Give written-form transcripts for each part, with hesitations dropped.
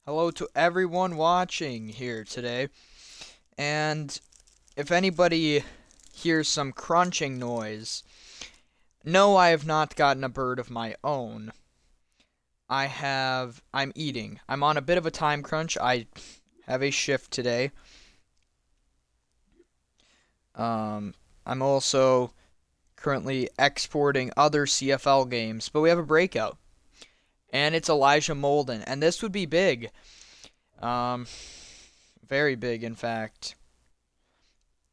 Hello to everyone watching here today. And if anybody hears some crunching noise, no, I have not gotten a bird of my own. I'm eating. I'm on a bit of a time crunch. I have a shift today. I'm also currently exporting other CFL games, but we have a breakout. And it's Elijah Molden, and this would be big. Um, Very big, in fact.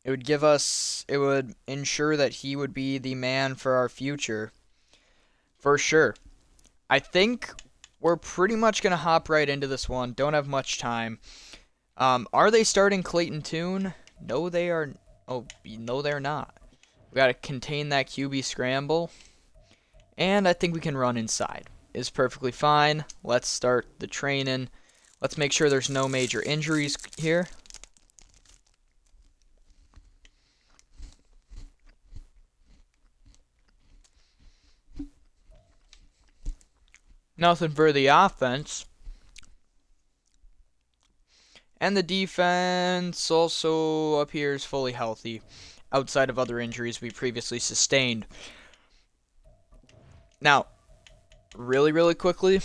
It would ensure that he would be the man for our future. For sure. I think we're pretty much going to hop right into this one. Don't have much time. Are they starting Clayton Tune? No, they are. Oh, no, they're not. We got to contain that QB scramble. And I think we can run inside. Is perfectly fine. Let's start the training. Let's make sure there's no major injuries here. Nothing for the offense. And the defense also appears fully healthy, outside of other injuries we previously sustained. Now, really quickly,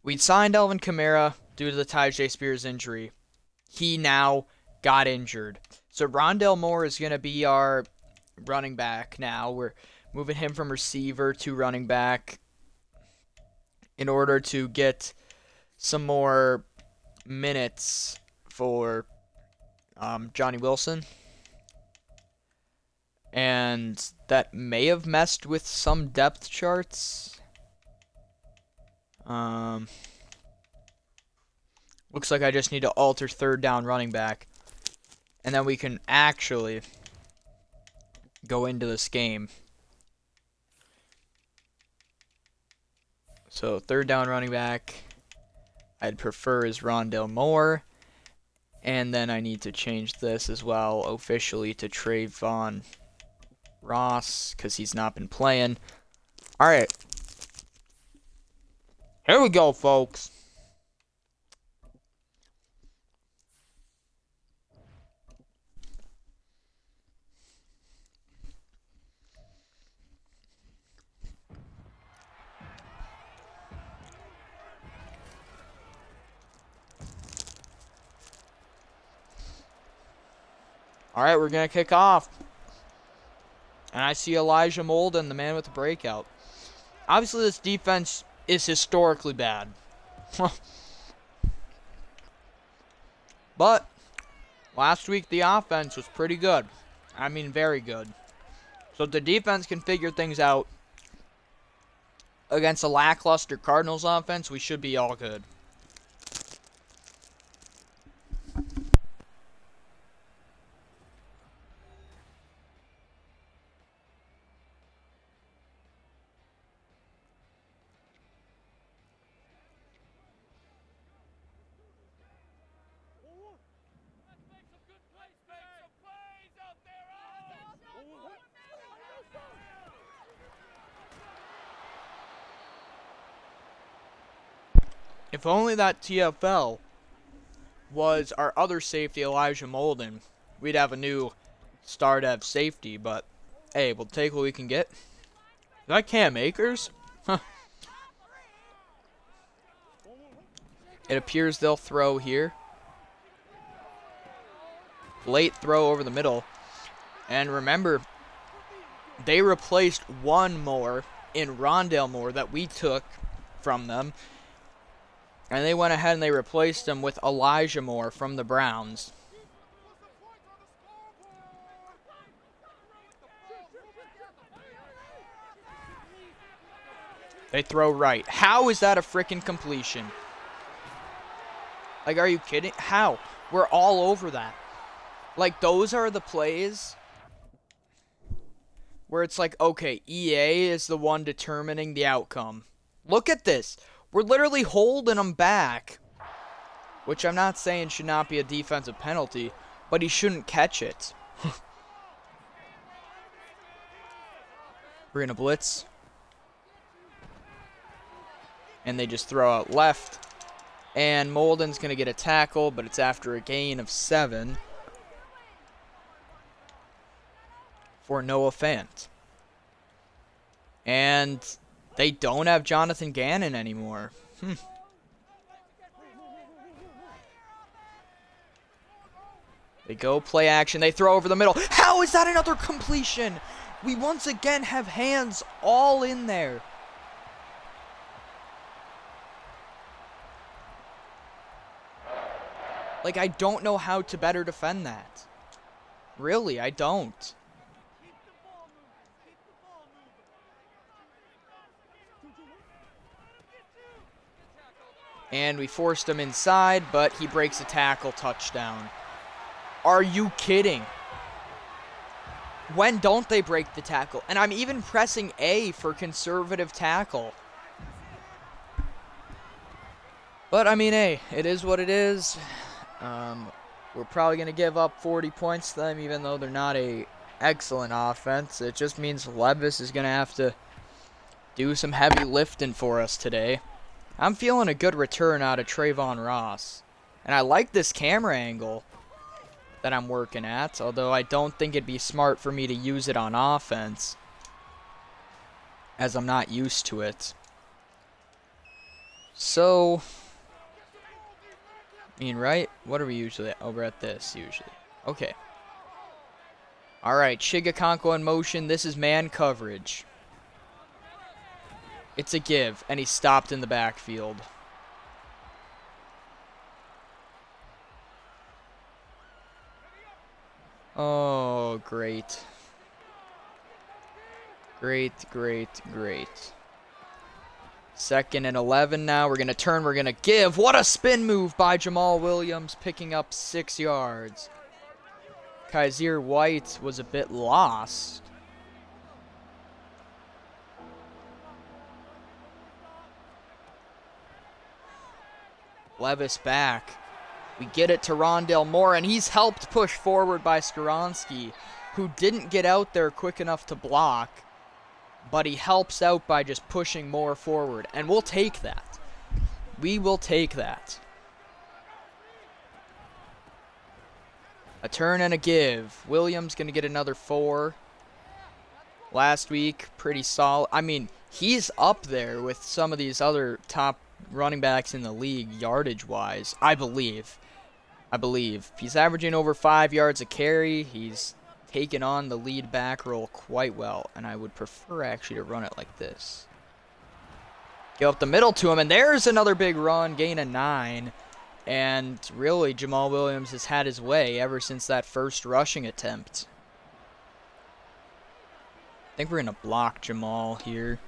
we signed Alvin Kamara due to the Tyjae Spears injury. He now got injured. So Rondale Moore is going to be our running back now. We're moving him from receiver to running back in order to get some more minutes for Johnny Wilson. And that may have messed with some depth charts. Looks like I just need to alter third down running back. And then we can actually go into this game. So third down running back, I'd prefer is Rondale Moore. And then I need to change this as well officially to Trayvon Ross because he's not been playing. All right. Here we go, folks. All right, we're going to kick off. And I see Elijah Molden, the man with the breakout. Obviously, this defense is historically bad. But last week, the offense was pretty good. I mean, very good. So if the defense can figure things out against a lackluster Cardinals offense, we should be all good. If only that TFL was our other safety, Elijah Molden, we'd have a new star dev safety, but hey, we'll take what we can get. Is that Cam Akers? Huh. It appears they'll throw here. Late throw over the middle. And remember, they replaced one more in Rondale Moore that we took from them. And they went ahead and they replaced him with Elijah Moore from the Browns. They throw right. How is that a freaking completion? Like, are you kidding? How? We're all over that. Like, those are the plays where it's like, okay, EA is the one determining the outcome. Look at this. We're literally holding him back. Which I'm not saying should not be a defensive penalty, but he shouldn't catch it. We're going to blitz. And they just throw out left. And Molden's going to get a tackle, but it's after a gain of 7 for Noah Fant. And they don't have Jonathan Gannon anymore. They go play action. They throw over the middle. How is that another completion? We once again have hands all in there. Like, I don't know how to better defend that. Really, I don't. And we forced him inside, but he breaks a tackle, touchdown. Are you kidding? When don't they break the tackle? And I'm even pressing A for conservative tackle. But, I mean, hey, it is what it is. We're probably going to give up 40 points to them, even though they're not a excellent offense. It just means Levis is going to have to do some heavy lifting for us today. I'm feeling a good return out of Trayvon Ross. And I like this camera angle that I'm working at, although I don't think it'd be smart for me to use it on offense, as I'm not used to it. So, I mean, right? What are we usually at? Oh, we're at this, usually. Okay. Alright, Chigakonko in motion. This is man coverage. It's a give, and he's stopped in the backfield. Oh, great. Great, great, great. 2nd and 11 now. We're going to turn. We're going to give. What a spin move by Jamal Williams, picking up 6 yards. Kaiser White was a bit lost. Levis back. We get it to Rondale Moore, and he's helped push forward by Skoronski, who didn't get out there quick enough to block. But he helps out by just pushing more forward. And we'll take that. We will take that. A turn and a give. Williams going to get another 4. Last week, pretty solid. I mean, he's up there with some of these other top running backs in the league, yardage-wise, I believe. He's averaging over 5 yards a carry. He's taken on the lead back role quite well, and I would prefer actually to run it like this. Give up the middle to him, and there's another big run, gain of 9. And really, Jamal Williams has had his way ever since that first rushing attempt. I think we're going to block Jamal here.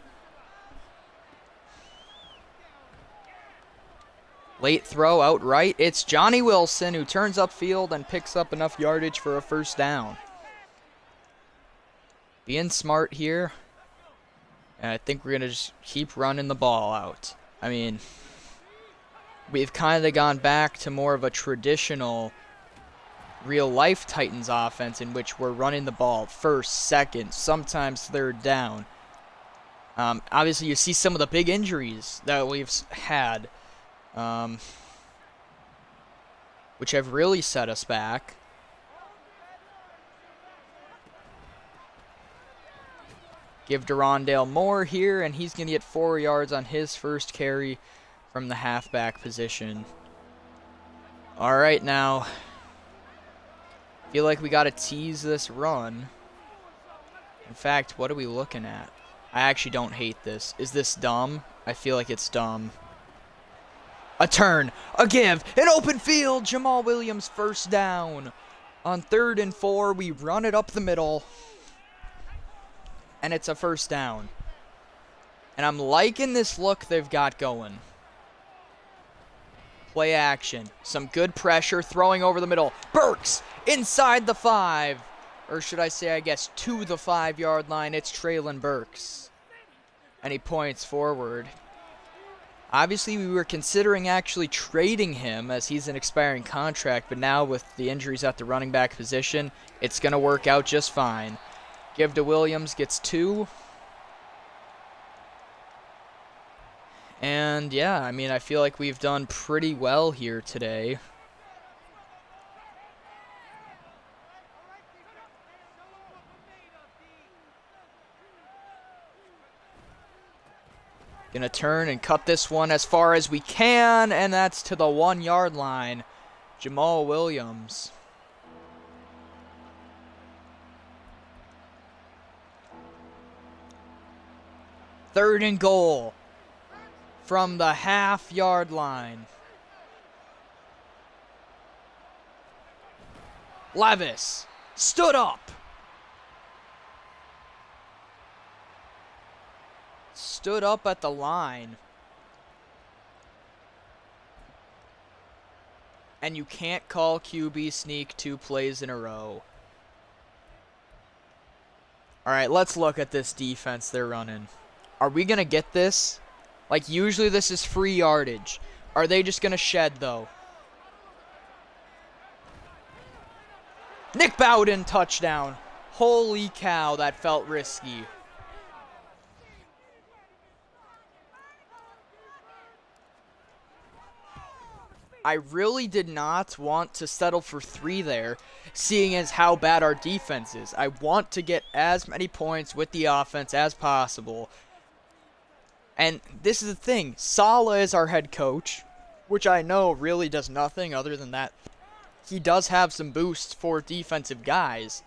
Late throw outright. It's Johnny Wilson who turns upfield and picks up enough yardage for a first down. Being smart here. And I think we're going to just keep running the ball out. I mean, we've kind of gone back to more of a traditional real-life Titans offense in which we're running the ball first, second, sometimes third down. Obviously, you see some of the big injuries that we've had, which have really set us back. Give to Rondale Moore here, and he's going to get 4 yards on his first carry from the halfback position. All right, now, feel like we got to tease this run. In fact, what are we looking at? I actually don't hate this. Is this dumb? I feel like it's dumb. A turn, a give, an open field. Jamal Williams first down. On 3rd and 4, we run it up the middle. And it's a first down. And I'm liking this look they've got going. Play action. Some good pressure, throwing over the middle. Burks inside the 5. Or should I say, I guess, to the 5-yard line. It's Traylon Burks. And he points forward. Obviously, we were considering actually trading him as he's an expiring contract. But now with the injuries at the running back position, it's going to work out just fine. Give to Williams, gets 2. And yeah, I mean, I feel like we've done pretty well here today. Gonna turn and cut this one as far as we can, and that's to the 1-yard line. Jamal Williams. Third and goal from the half-yard line. Levis stood up. Stood up at the line. And you can't call QB sneak 2 plays in a row. Alright, let's look at this defense they're running. Are we going to get this? Like, usually this is free yardage. Are they just going to shed, though? Nick Bowden, touchdown. Holy cow, that felt risky. I really did not want to settle for 3 there, seeing as how bad our defense is. I want to get as many points with the offense as possible. And this is the thing. Saleh is our head coach, which I know really does nothing other than that. He does have some boosts for defensive guys,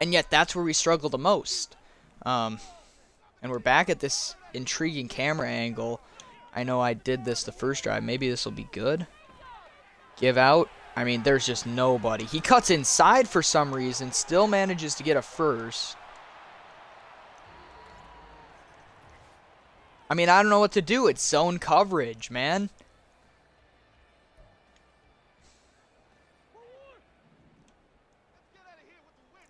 and yet that's where we struggle the most. And we're back at this intriguing camera angle. I know I did this the first drive. Maybe this will be good. Give out. I mean, there's just nobody. He cuts inside for some reason, still manages to get a first. I mean, I don't know what to do. It's zone coverage, man.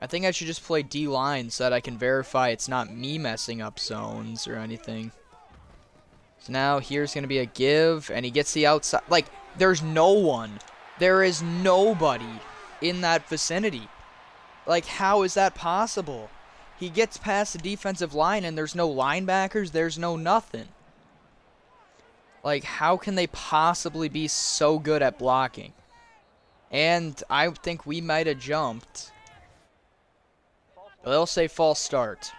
I think I should just play D-line so that I can verify it's not me messing up zones or anything. So now here's going to be a give, and he gets the outside. Like, there's no one. There is nobody in that vicinity. Like, how is that possible? He gets past the defensive line, and there's no linebackers. There's no nothing. Like, how can they possibly be so good at blocking? And I think we might have jumped. They'll say false start.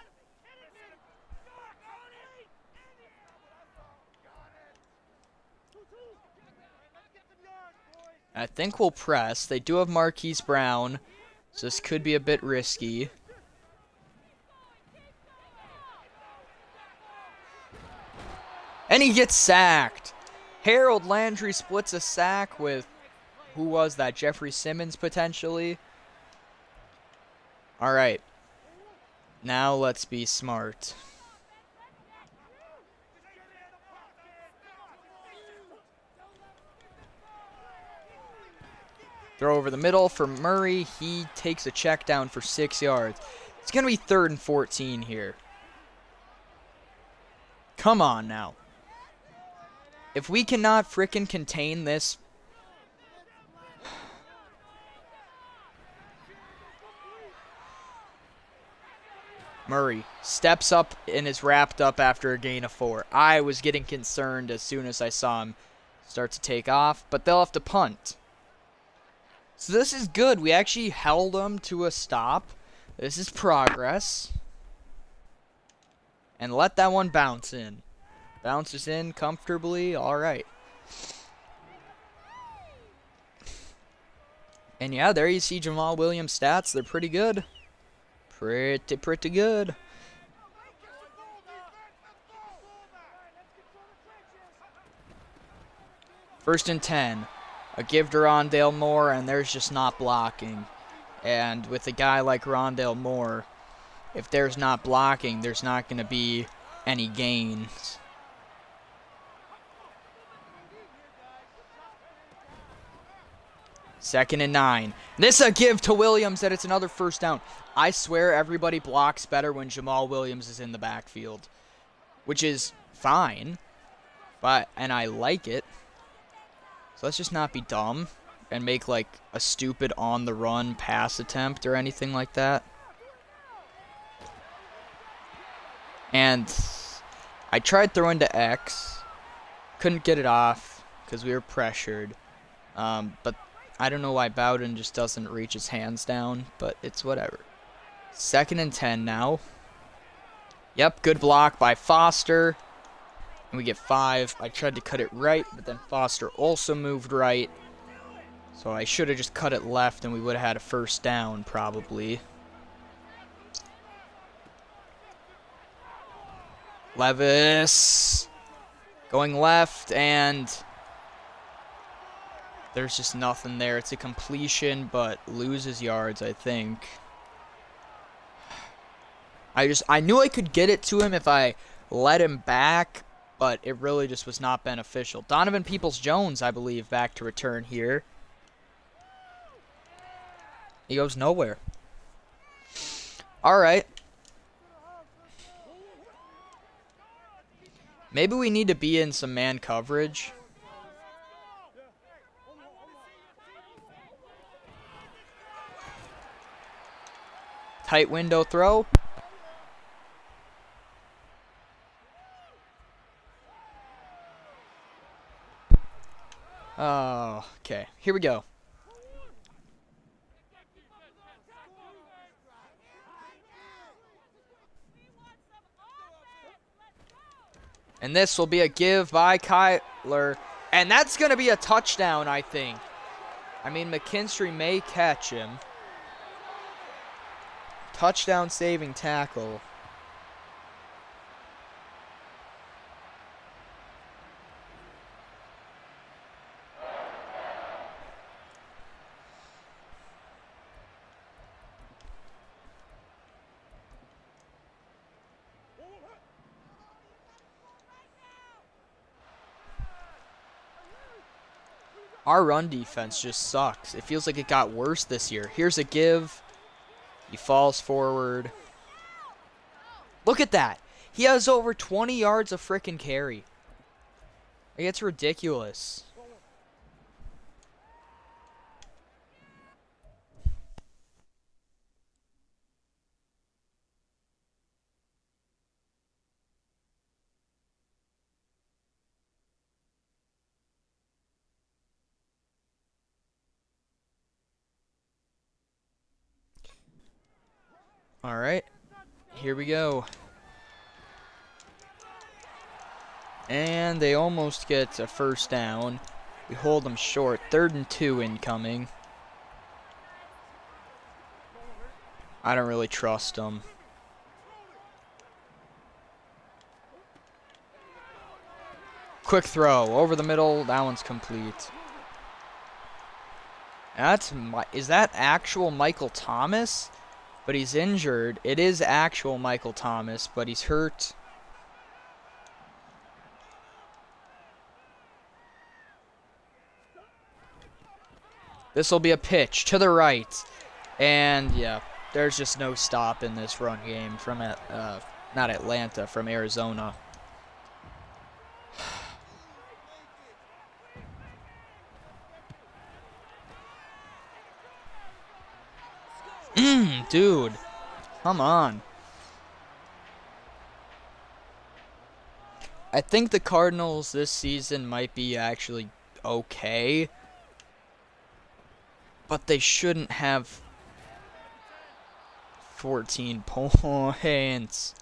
I think we'll press. They do have Marquise Brown, so this could be a bit risky. And he gets sacked. Harold Landry splits a sack with, who was that? Jeffrey Simmons, potentially. All right. Now let's be smart. Throw over the middle for Murray. He takes a check down for 6 yards. It's going to be 3rd and 14 here. Come on now. If we cannot frickin' contain this... Murray steps up and is wrapped up after a gain of 4. I was getting concerned as soon as I saw him start to take off, but they'll have to punt. So this is good. We actually held them to a stop. This is progress. And let that one bounce in. Bounces in comfortably. All right. And yeah, there you see Jamal Williams' stats. They're pretty good. Pretty good. First and 10. A give to Rondale Moore, and there's just not blocking. And with a guy like Rondale Moore, if there's not blocking, there's not going to be any gains. Second and 9. This a give to Williams, and it's another first down. I swear everybody blocks better when Jamal Williams is in the backfield, which is fine, and I like it. So let's just not be dumb and make like a stupid on-the-run pass attempt or anything like that. And I tried throwing to X, Couldn't get it off because we were pressured. But I don't know why Bowden just doesn't reach his hands down, but it's whatever. 2nd and 10 now. Yep, good block by Foster. And we get 5. I tried to cut it right, but then Foster also moved right. So I should have just cut it left and we would have had a 1st down probably. Levis going left, and there's just nothing there. It's a completion, but loses yards, I think. I knew I could get it to him if I let him back, but it really just was not beneficial. Donovan Peoples-Jones, I believe, back to return here. He goes nowhere. All right. Maybe we need to be in some man coverage. Tight window throw. Oh, okay. Here we go. And this will be a give by Kyler. And that's going to be a touchdown, I think. I mean, McKinstry may catch him. Touchdown saving tackle. Our run defense just sucks. It feels like it got worse this year. Here's a give. He falls forward. Look at that. He has over 20 yards of frickin' carry. Like, it's ridiculous. All right, here we go. And they almost get a 1st down. We hold them short. 3rd and 2 incoming. I don't really trust them. Quick throw over the middle. That one's complete. Is that actual Michael Thomas? But he's injured. It is actual Michael Thomas, but he's hurt. This will be a pitch to the right. And, yeah, there's just no stop in this run game from, not Atlanta, from Arizona. Dude, come on. I think the Cardinals this season might be actually okay, but they shouldn't have 14 points.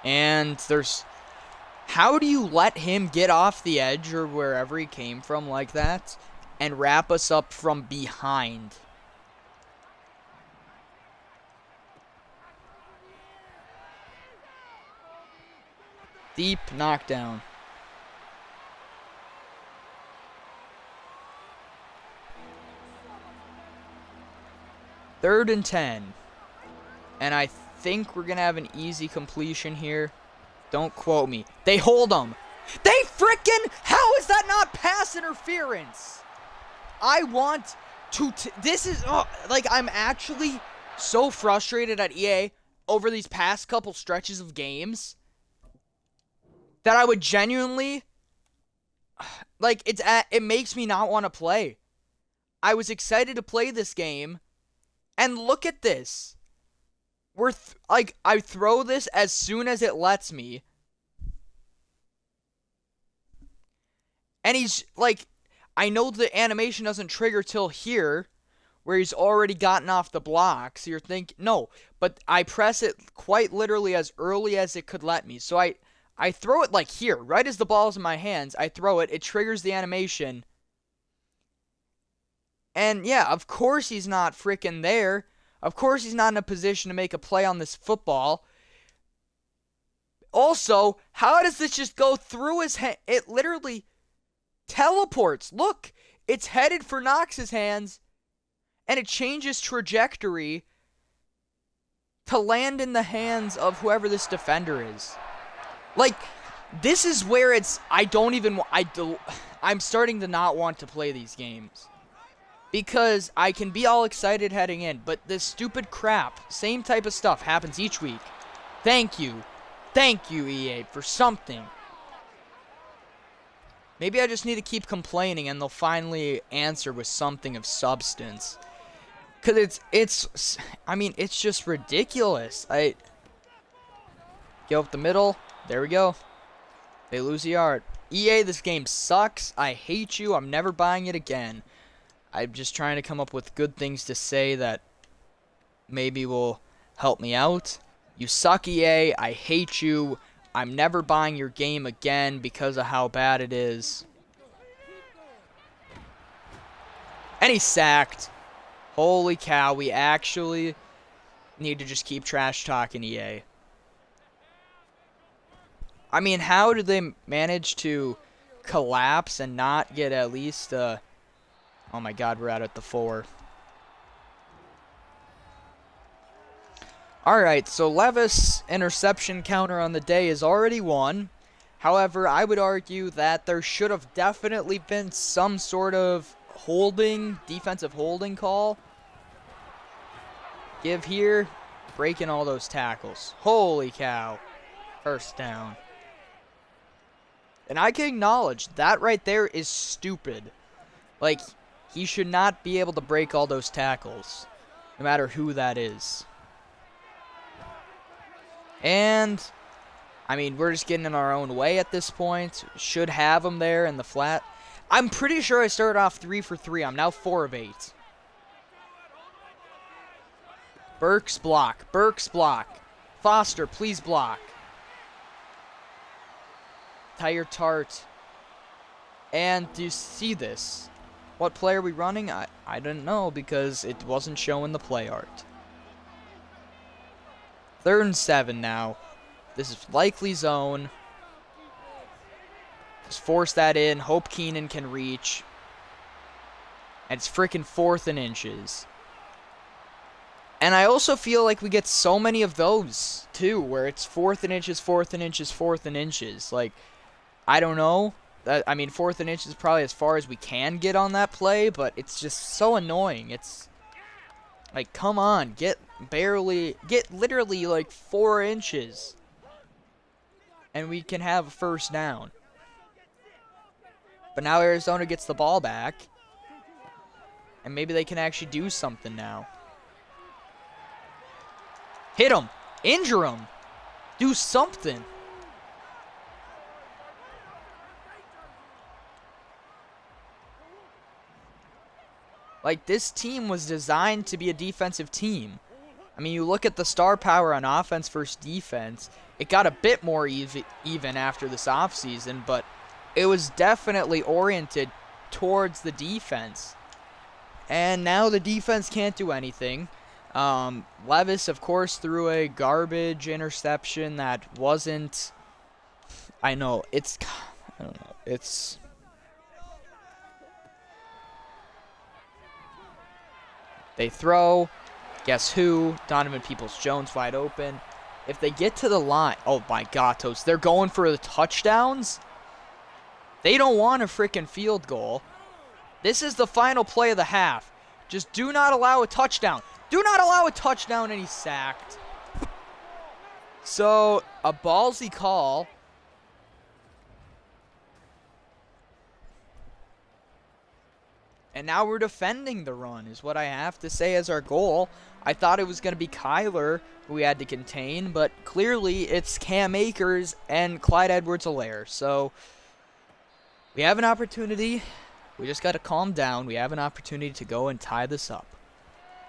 And how do you let him get off the edge or wherever he came from like that and wrap us up from behind? Deep knockdown. Third and 10. And I think we're going to have an easy completion here. Don't quote me. They hold them. They frickin', how is that not pass interference? I want to, this is, like, I'm actually so frustrated at EA over these past couple stretches of games that I would genuinely, like, it makes me not want to play. I was excited to play this game, and look at this. I throw this as soon as it lets me, and he's like, I know the animation doesn't trigger till here, where he's already gotten off the block. So you're thinking, no, but I press it quite literally as early as it could let me. So I throw it like here, right as the ball's in my hands. I throw it, it triggers the animation. And yeah, of course he's not freaking there. Of course he's not in a position to make a play on this football. Also, how does this just go through his hand? It literally teleports. Look, it's headed for Knox's hands, and it changes trajectory to land in the hands of whoever this defender is. Like, this is where it's, I'm starting to not want to play these games. Because I can be all excited heading in, but this stupid crap, same type of stuff, happens each week. Thank you, EA, for something. Maybe I just need to keep complaining and they'll finally answer with something of substance. Because it's just ridiculous. Go up the middle. There we go. They lose a yard. EA, this game sucks. I hate you. I'm never buying it again. I'm just trying to come up with good things to say that maybe will help me out. You suck, EA. I hate you. I'm never buying your game again because of how bad it is. And he's sacked. Holy cow, we actually need to just keep trash talking EA. I mean, how did they manage to collapse and not get at least oh my god, we're out at the 4. Alright, so Levis' interception counter on the day is already 1. However, I would argue that there should have definitely been some sort of defensive holding call. Give here, breaking all those tackles. Holy cow. First down. And I can acknowledge that right there is stupid. Like, he should not be able to break all those tackles, no matter who that is. And, I mean, we're just getting in our own way at this point. Should have him there in the flat. I'm pretty sure I started off 3 for 3. I'm now 4 of 8. Burks block. Burks block. Foster, please block. Tire Tart. And do you see this? What play are we running? I didn't know because it wasn't showing the play art. 3rd and 7 now. This is likely zone. Just force that in. Hope Keenan can reach. And it's freaking 4th and inches. And I also feel like we get so many of those, too, where it's 4th and inches, 4th and inches, 4th and inches. Like, I don't know. I mean, 4th and inches is probably as far as we can get on that play, but it's just so annoying. It's like, come on, get literally like 4 inches, and we can have a first down. But now Arizona gets the ball back, and maybe they can actually do something now. Hit him, injure him, do something. Like, this team was designed to be a defensive team. I mean, you look at the star power on offense versus defense. It got a bit more even after this offseason, but it was definitely oriented towards the defense. And now the defense can't do anything. Levis, of course, threw a garbage interception that wasn't... I don't know. They throw. Guess who? Donovan Peoples-Jones wide open. If they get to the line... Oh, my gatos. They're going for the touchdowns? They don't want a freaking field goal. This is the final play of the half. Just do not allow a touchdown. Do not allow a touchdown, and he's sacked. So, a ballsy call. And now we're defending the run is what I have to say as our goal. I thought it was going to be Kyler who we had to contain, but clearly it's Cam Akers and Clyde Edwards-Helaire. So we have an opportunity. We just got to calm down. We have an opportunity to go and tie this up.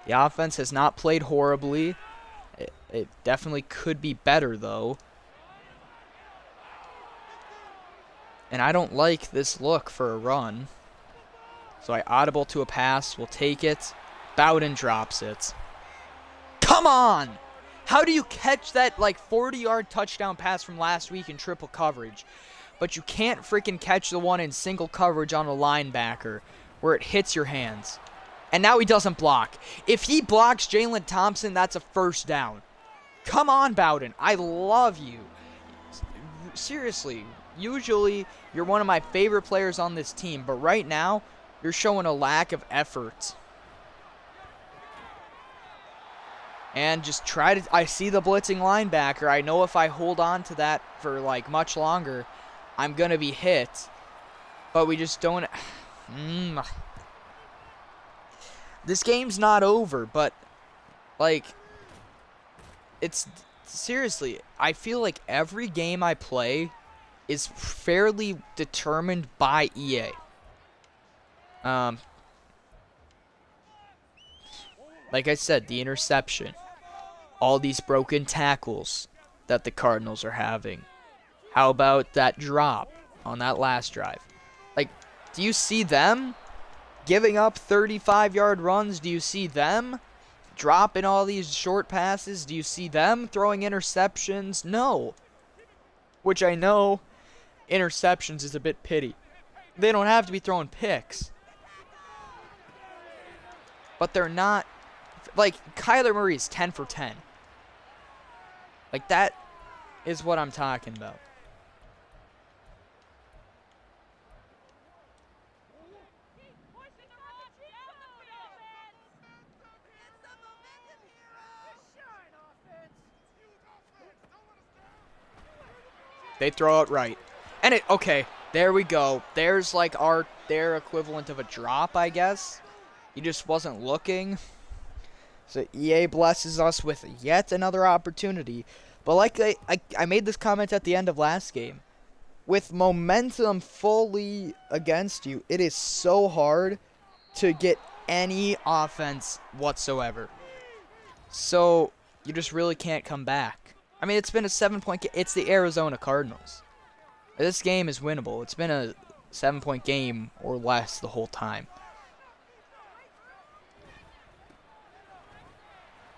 The offense has not played horribly. It definitely could be better, though. And I don't like this look for a run. So I audible to a pass. We'll take it. Bowden drops it. Come on! How do you catch that, like, 40-yard touchdown pass from last week in triple coverage, but you can't freaking catch the one in single coverage on a linebacker where it hits your hands? And now he doesn't block. If he blocks Jalen Thompson, that's a first down. Come on, Bowden. I love you. Seriously, usually you're one of my favorite players on this team, but right now you're showing a lack of effort. And just try to... I see the blitzing linebacker. I know if I hold on to that for, like, much longer, I'm going to be hit. But we just don't... This game's not over, but, like, it's... Seriously, I feel like every game I play is fairly determined by EA. Like I said, the interception. All these broken tackles that the Cardinals are having. How about that drop on that last drive? Like, do you see them giving up 35-yard runs? Do you see them dropping all these short passes? Do you see them throwing interceptions? No. Which I know interceptions is a bit pity. They don't have to be throwing picks. But they're not... Like, Kyler Murray's 10 for 10. Like, that is what I'm talking about. They throw it right. And it... Okay, there we go. There's, like, their equivalent of a drop, I guess. He just wasn't looking. So EA blesses us with yet another opportunity. But like I made this comment at the end of last game. With momentum fully against you, it is so hard to get any offense whatsoever. So you just really can't come back. I mean, it's been a 7-point game. It's the Arizona Cardinals. This game is winnable. It's been a 7-point game or less the whole time.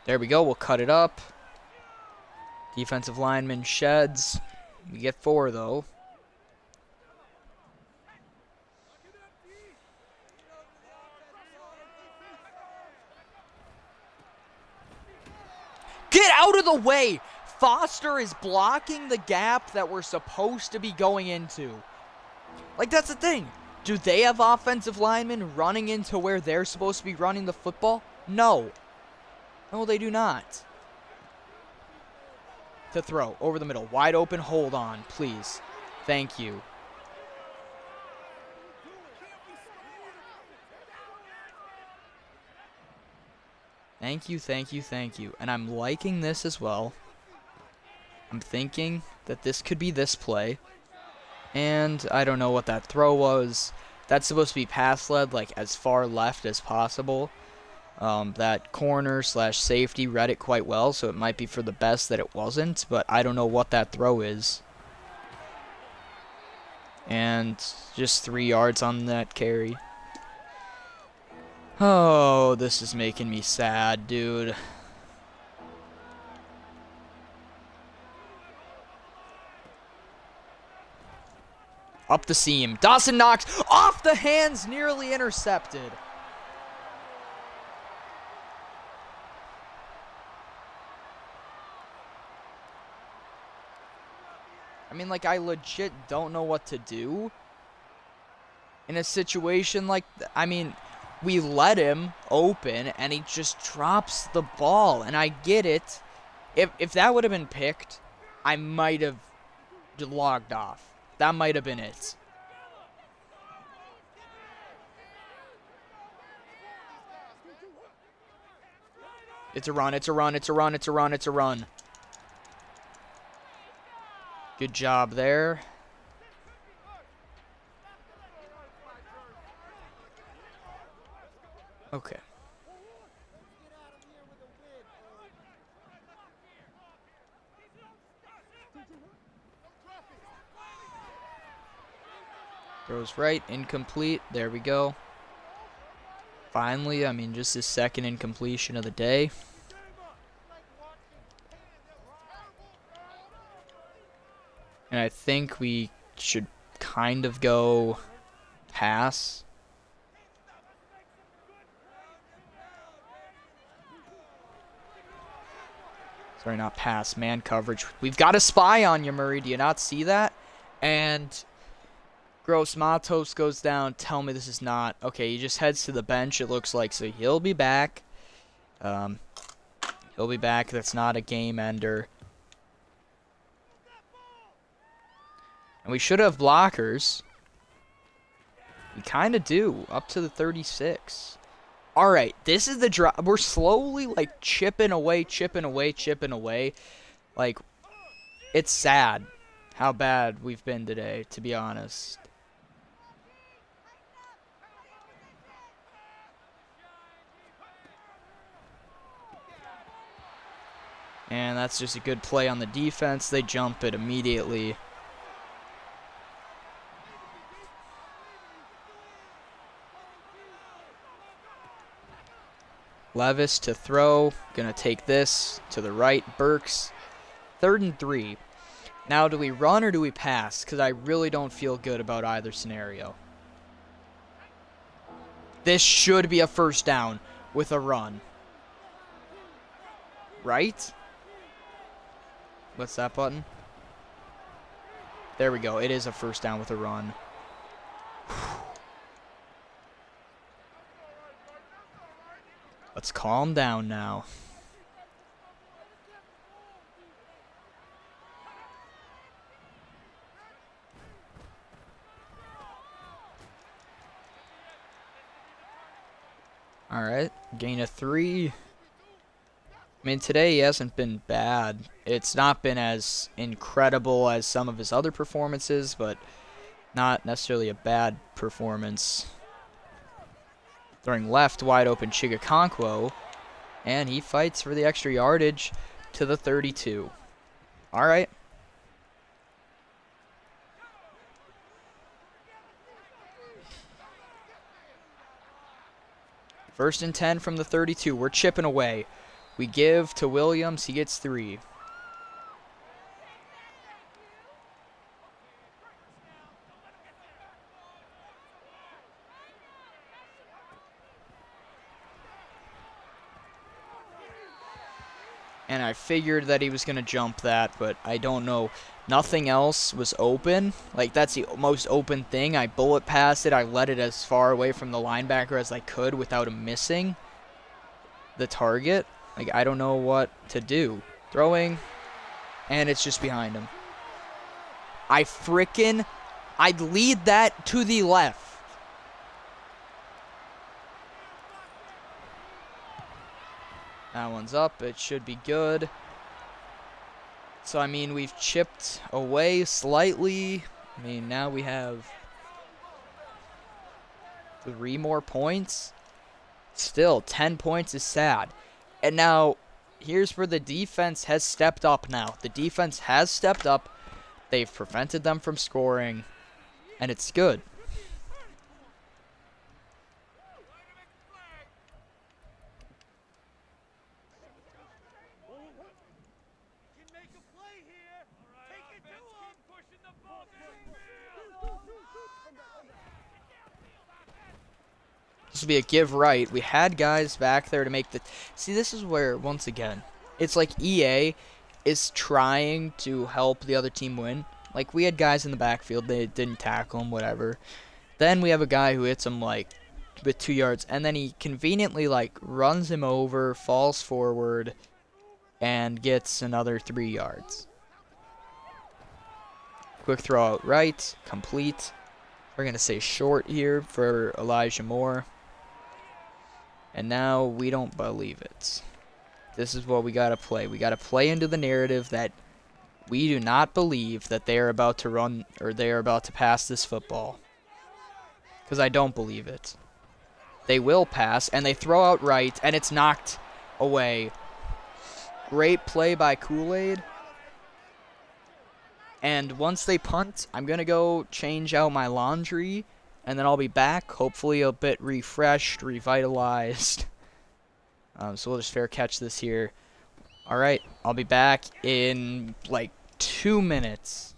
There we go. We'll cut it up. Defensive lineman sheds. We get 4, though. Get out of the way! Foster is blocking the gap that we're supposed to be going into. Like, that's the thing. Do they have offensive linemen running into where they're supposed to be running the football? No. No, they do not. To throw. Over the middle. Wide open. Hold on, please. Thank you. Thank you, thank you, thank you. And I'm liking this as well. I'm thinking that this could be this play. And I don't know what that throw was. That's supposed to be pass-led, like, as far left as possible. That corner / safety read it quite well, so it might be for the best that it wasn't, but I don't know what that throw is. And just 3 yards on that carry. Oh, this is making me sad, dude. Up the seam. Dawson Knox off the hands, nearly intercepted. I mean, like, I legit don't know what to do in a situation like that. I mean, we let him open, and he just drops the ball, and I get it. If that would have been picked, I might have logged off. That might have been it. It's a run, it's a run, it's a run, it's a run, it's a run. Good job there. Okay. Throws right, incomplete. There we go. Finally, I mean, just his second incompletion of the day. And I think we should kind of go pass. Sorry, not pass, man coverage. We've got a spy on you, Murray. Do you not see that? And Gross Matos goes down. Tell me this is not. Okay, he just heads to the bench, it looks like. So he'll be back. He'll be back. That's not a game ender. And we should have blockers. We kind of do. Up to the 36. Alright, this is the drop. We're slowly, like, chipping away. Like, it's sad how bad we've been today, to be honest. And that's just a good play on the defense. They jump it immediately. Levis to throw. Gonna take this to the right. Burks. 3rd and 3. Now, do we run or do we pass? Because I really don't feel good about either scenario. This should be a first down with a run. Right? What's that button? There we go. It is a first down with a run. Let's calm down now. All right, gain of 3. I mean, today he hasn't been bad. It's not been as incredible as some of his other performances, but not necessarily a bad performance. Throwing left, wide open Chigakonkwo, and he fights for the extra yardage to the 32. All right. First and 10 from the 32. We're chipping away. We give to Williams. He gets 3. And I figured that he was going to jump that, but I don't know. Nothing else was open. Like, that's the most open thing. I bullet passed it. I let it as far away from the linebacker as I could without him missing the target. Like, I don't know what to do. Throwing, and it's just behind him. I'd lead that to the left. That one's up. It should be good. So, I mean, we've chipped away slightly. I mean, now we have 3 more points. Still, 10 points is sad. And now, here's where the defense has stepped up now. The defense has stepped up. They've prevented them from scoring. And it's good. This will be a give right. We had guys back there to make the... See, this is where, once again, it's like EA is trying to help the other team win. Like, we had guys in the backfield. They didn't tackle him, whatever. Then we have a guy who hits him, like, with 2 yards. And then he conveniently, like, runs him over, falls forward, and gets another 3 yards. Quick throw out right. Complete. We're going to say short here for Elijah Moore. And now we don't believe it. This is what we got to play. We got to play into the narrative that we do not believe that they are about to run or they are about to pass this football. Because I don't believe it. They will pass, and they throw out right, and it's knocked away. Great play by Kool-Aid. And once they punt, I'm going to go change out my laundry, and then I'll be back, hopefully a bit refreshed, revitalized. So we'll just fair catch this here. All right, I'll be back in like 2 minutes.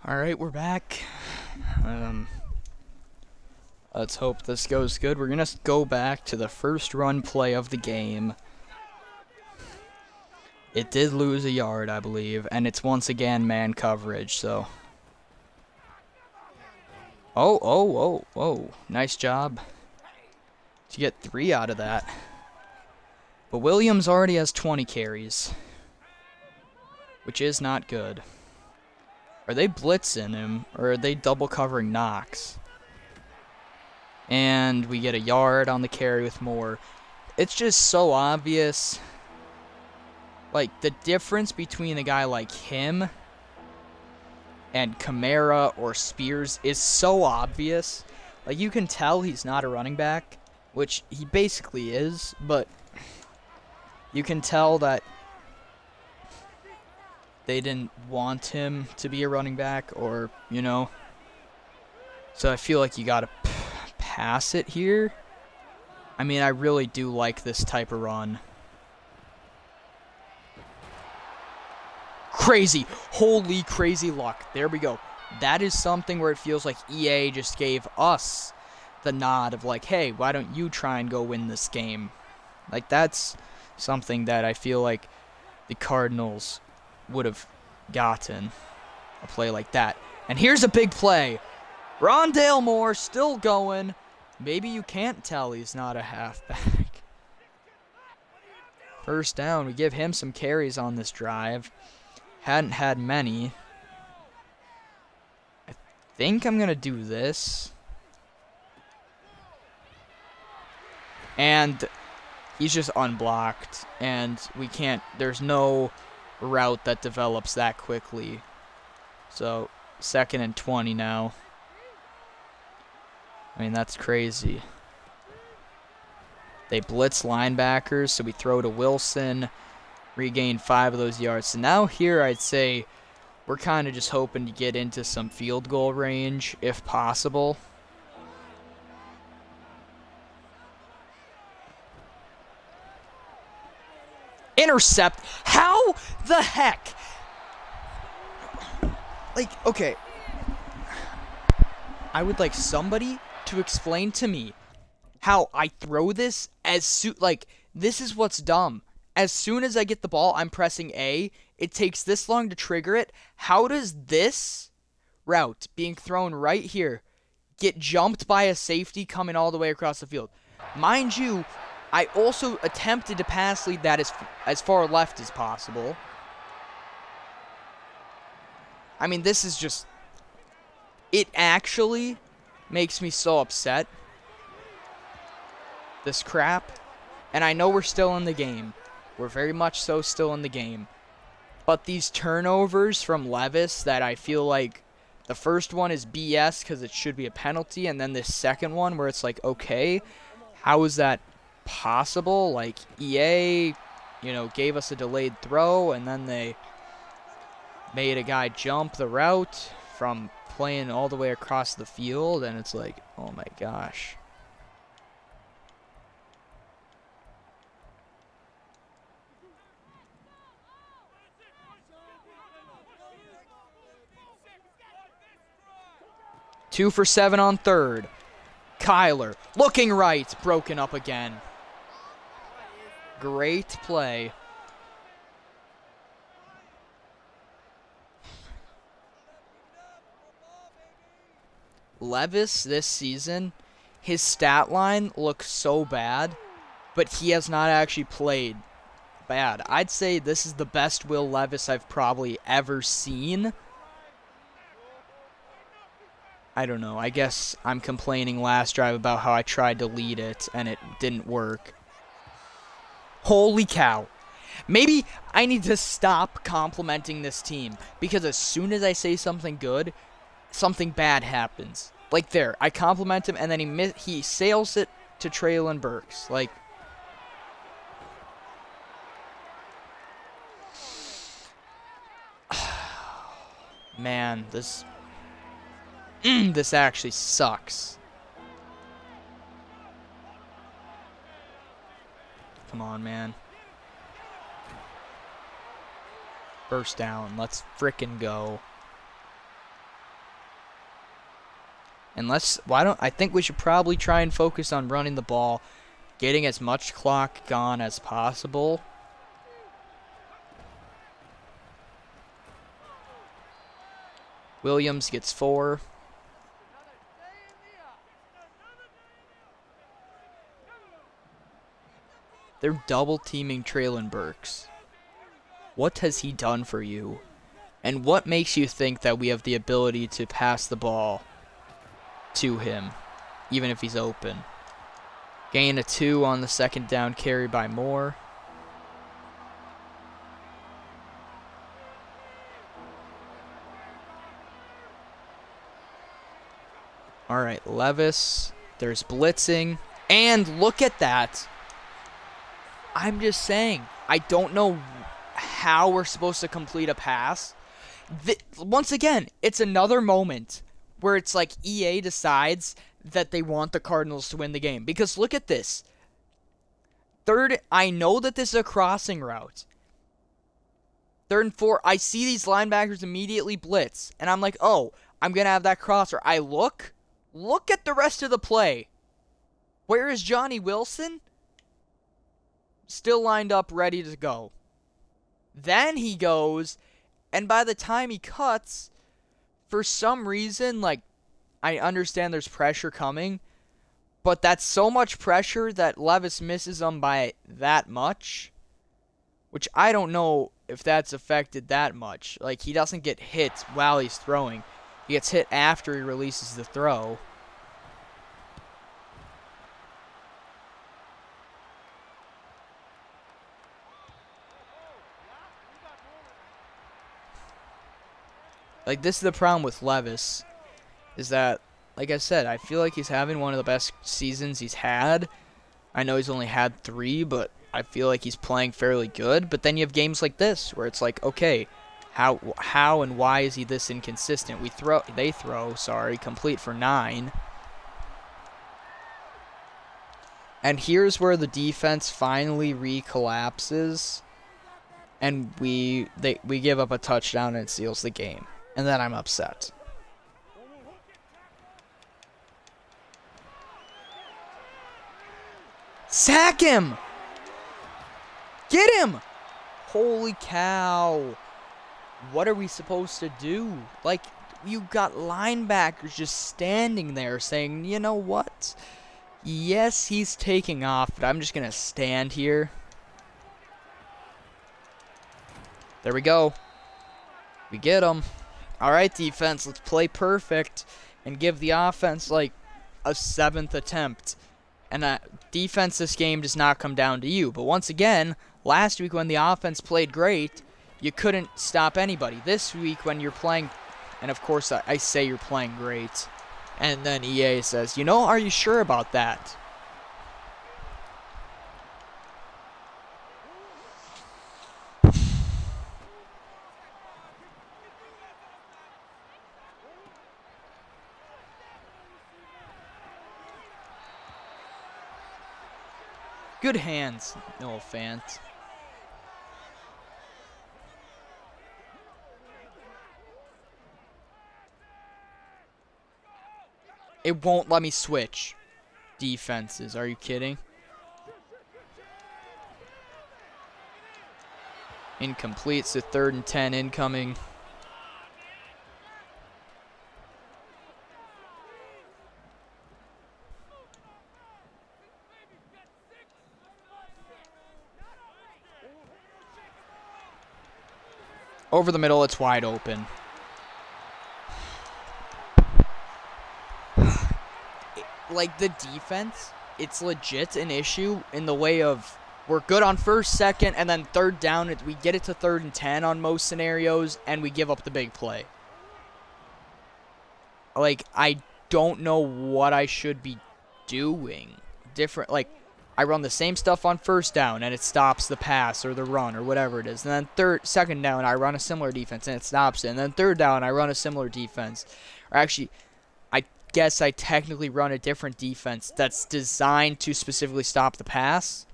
All right, we're back. Let's hope this goes good. We're going to go back to the first run play of the game. It did lose a yard, I believe, and it's once again man coverage, so. Oh. Nice job to get 3 out of that. But Williams already has 20 carries, which is not good. Are they blitzing him, or are they double covering Knox? And we get a yard on the carry with Moore. It's just so obvious. Like, the difference between a guy like him and Kamara or Spears is so obvious. Like, you can tell he's not a running back, which he basically is, but you can tell that they didn't want him to be a running back, or, you know. So I feel like you gotta pass it here. I mean, I really do like this type of run. Crazy. Holy crazy luck. There we go. That is something where it feels like EA just gave us the nod of like, hey, why don't you try and go win this game? Like, that's something that I feel like the Cardinals would have gotten, a play like that. And here's a big play. Rondale Moore still going. Maybe you can't tell he's not a halfback. First down. We give him some carries on this drive. Hadn't had many. I think I'm going to do this. And he's just unblocked. And we can't, there's no route that develops that quickly. So, 2nd and 20 now. I mean, that's crazy. They blitz linebackers, so we throw to Wilson. Regain 5 of those yards. So now here I'd say we're kind of just hoping to get into some field goal range if possible. Intercept. How the heck? Like, okay. I would like somebody to explain to me how I throw this as soon, like, this is what's dumb. As soon as I get the ball, I'm pressing A. It takes this long to trigger it. How does this route being thrown right here get jumped by a safety coming all the way across the field? Mind you, I also attempted to pass lead that as far left as possible. I mean, this is just... It actually makes me so upset. This crap. And I know we're still in the game. We're very much so still in the game. But these turnovers from Levis that I feel like the first one is BS because it should be a penalty. And then this second one where it's like, okay, how is that possible? Like, EA, you know, gave us a delayed throw and then they made a guy jump the route from playing all the way across the field. And it's like, oh my gosh. 2 for 7 on third. Kyler looking right, broken up again. Great play. Levis this season, his stat line looks so bad, but he has not actually played bad. I'd say this is the best Will Levis I've probably ever seen. I don't know. I guess I'm complaining last drive about how I tried to lead it and it didn't work. Holy cow. Maybe I need to stop complimenting this team, because as soon as I say something good, something bad happens. Like there, I compliment him and then he sails it to Traylon Burks. Like, man, this actually sucks. Come on, man. First down. Let's frickin' go. I think we should probably try and focus on running the ball, getting as much clock gone as possible. Williams gets 4. They're double teaming Traylon Burks. What has he done for you? And what makes you think that we have the ability to pass the ball to him, even if he's open? Gain of 2 on the second down carry by Moore. All right, Levis. There's blitzing. And look at that. I'm just saying, I don't know how we're supposed to complete a pass. Once again, it's another moment where it's like EA decides that they want the Cardinals to win the game. Because look at this. Third, I know that this is a crossing route. 3rd and 4, I see these linebackers immediately blitz. And I'm like, oh, I'm going to have that crosser. I look at the rest of the play. Where is Johnny Wilson? Still lined up, ready to go. Then he goes, and by the time he cuts, for some reason, like, I understand there's pressure coming, but that's so much pressure that Levis misses him by that much, which I don't know if that's affected that much. Like, he doesn't get hit while he's throwing. He gets hit after he releases the throw. Like, this is the problem with Levis, is that, like I said, I feel like he's having one of the best seasons he's had. I know he's only had 3, but I feel like he's playing fairly good. But then you have games like this, where it's like, okay, how and why is he this inconsistent? They throw, complete for 9. And here's where the defense finally recollapses, and we give up a touchdown and it seals the game. And then I'm upset. Sack him! Get him! Holy cow. What are we supposed to do? Like, you got linebackers just standing there saying, you know what? Yes, he's taking off, but I'm just going to stand here. There we go. We get him. All right, defense, let's play perfect and give the offense, like, a 7th attempt. And defense this game does not come down to you. But once again, last week when the offense played great, you couldn't stop anybody. This week when you're playing, and of course I say you're playing great, and then EA says, you know, are you sure about that? Good hands, Noah Fant. It won't let me switch defenses. Are you kidding? Incomplete. So 3rd and 10 incoming. Over the middle, it's wide open. Like, the defense, it's legit an issue in the way of we're good on 1st, 2nd, and then 3rd down. We get it to 3rd and 10 on most scenarios, and we give up the big play. Like, I don't know what I should be doing. Different, like, I run the same stuff on 1st down, and it stops the pass or the run or whatever it is. And then 2nd down, I run a similar defense, and it stops it. And then 3rd down, I run a similar defense. Or actually, I guess I technically run a different defense that's designed to specifically stop the pass.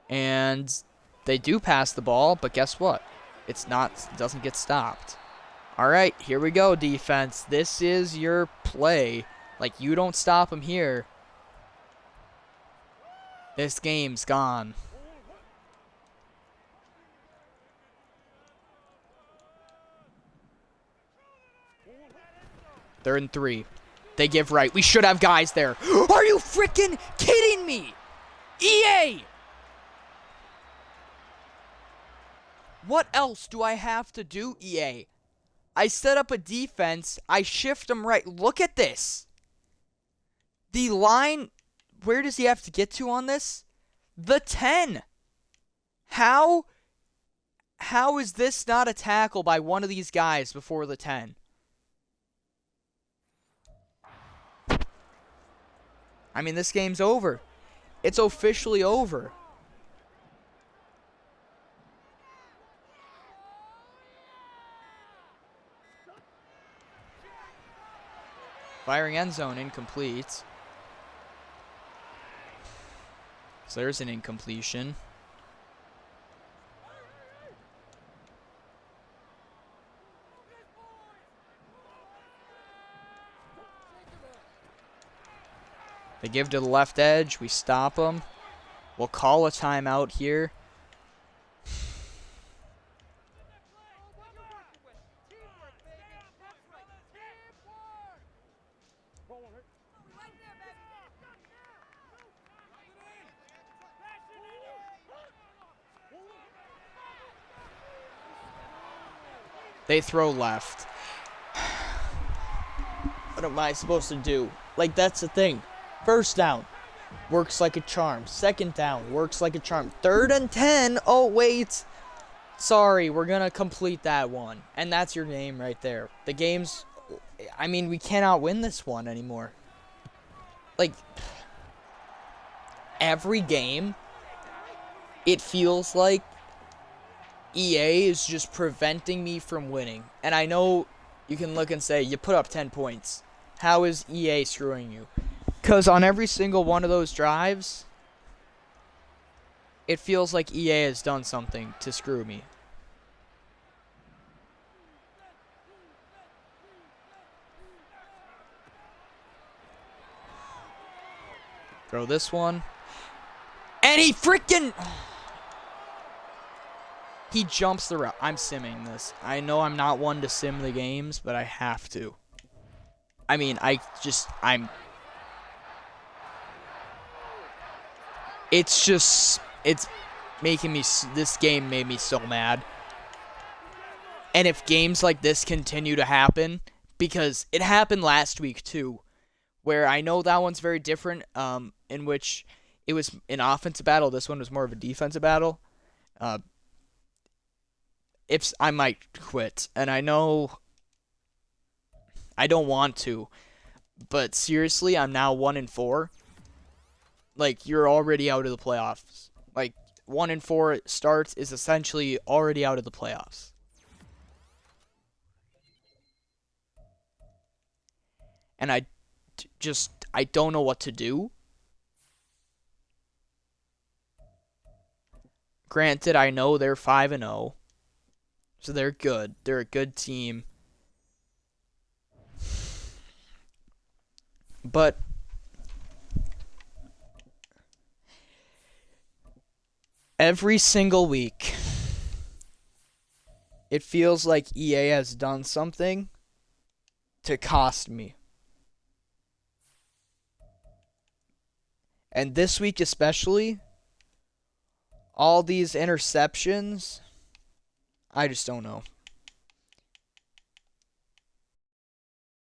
And they do pass the ball, but guess what? It doesn't get stopped. All right, here we go, defense. This is your play. Like, you don't stop them here. This game's gone. They're in 3. They give right. We should have guys there. Are you freaking kidding me? EA! What else do I have to do, EA? I set up a defense. I shift them right. Look at this. The line, where does he have to get to on this? The 10. How is this not a tackle by one of these guys before the 10? I mean, this game's over. It's officially over. Firing end zone, incomplete. So there's an incompletion. They give to the left edge. We stop them. We'll call a timeout here. They throw left. What am I supposed to do? Like, that's the thing. 1st down works like a charm. 2nd down works like a charm. 3rd and 10. Oh, wait. Sorry, we're going to complete that one. And that's your game right there. The game's... I mean, we cannot win this one anymore. Like, every game, it feels like EA is just preventing me from winning. And I know you can look and say, you put up 10 points. How is EA screwing you? Because on every single one of those drives, it feels like EA has done something to screw me. Throw this one. And he freaking... He jumps the route. I'm simming this. I know I'm not one to sim the games, but I have to. I mean, I'm... It's making me... This game made me so mad. And if games like this continue to happen, because it happened last week too, where I know that one's very different, in which it was an offensive battle. This one was more of a defensive battle. If I might quit, and I know I don't want to, but seriously, I'm now 1-4. Like, you're already out of the playoffs. Like, 1-4 starts is essentially already out of the playoffs. And I don't know what to do. Granted, I know they're 5-0. So they're good. They're a good team. But every single week, it feels like EA has done something to cost me. And this week especially, all these interceptions, I just don't know.